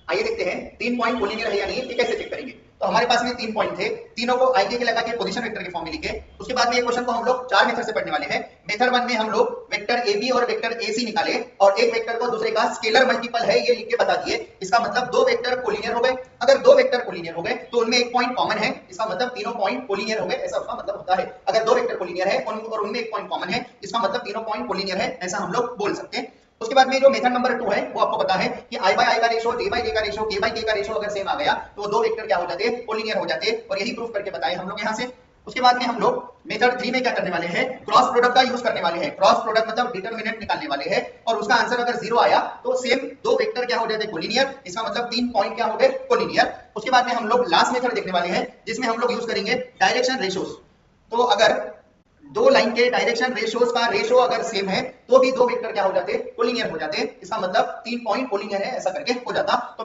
आइए देखते हैं 3 पॉइंट कोलिनियर है या नहीं, ये कैसे चेक करेंगे। तो हमारे पास में 3 पॉइंट थे, तीनों को आई के लगा के पोजीशन वेक्टर के फॉर्म में लिखे। उसके बाद में ये क्वेश्चन को हम लोग 4 मेथड से पढ़ने वाले हैं। मेथड 1 में हम लोग वेक्टर ए बी और वेक्टर ए सी निकाले और एक वेक्टर को दूसरे का स्केलर मल्टीपल है ये लिख के बता दिए। इसका मतलब 2 वेक्टर कोलिनियर हो गए। अगर 2 वेक्टर कोलिनियर हो गए तो उनमें एक पॉइंट कॉमन है, इसका मतलब तीनों पॉइंट कोलिनियर हो गए, ऐसा उसका मतलब होता है। अगर 2 वेक्टर कोलिनियर है और उनमें एक पॉइंट कॉमन है, इसका मतलब तीनों पॉइंट कोलिनियर है, ऐसा हम लोग बोल सकते हैं। उसके बाद में जो मेथड नंबर 2 है वो आपको पता है कि i बाय i का रेशो, j बाय j का रेशो, k बाय k का रेशो अगर सेम आ गया तो वो 2 वेक्टर क्या हो जाते हैं, कोलिनियर हो जाते हैं, और यही प्रूफ करके बताए हम लोग यहाँ से। उसके बाद में हम लोग मेथड 3 में क्या करने वाले हैं, क्रॉस प्रोडक्ट का यूज करने वाले हैं। क्रॉस प्रोडक्ट मतलब डिटरमिनेंट निकालने वाले हैं और उसका आंसर अगर 0 आया तो सेम 2 वेक्टर क्या हो जाते हैं, कोलिनियर, इसका मतलब 3 पॉइंट क्या हो गए, कोलिनियर। उसके बाद में हम लोग लास्ट मेथड देखने वाले हैं जिसमें हम लोग यूज करेंगे डायरेक्शन रेशोस। तो अगर 2 लाइन के डायरेक्शन रेशियोज का रेशो अगर सेम है तो भी 2 वेक्टर क्या हो जाते हैं, कोलिनियर हो जाते हैं, इसका मतलब 3 पॉइंट कोलिनियर है, ऐसा करके हो जाता। तो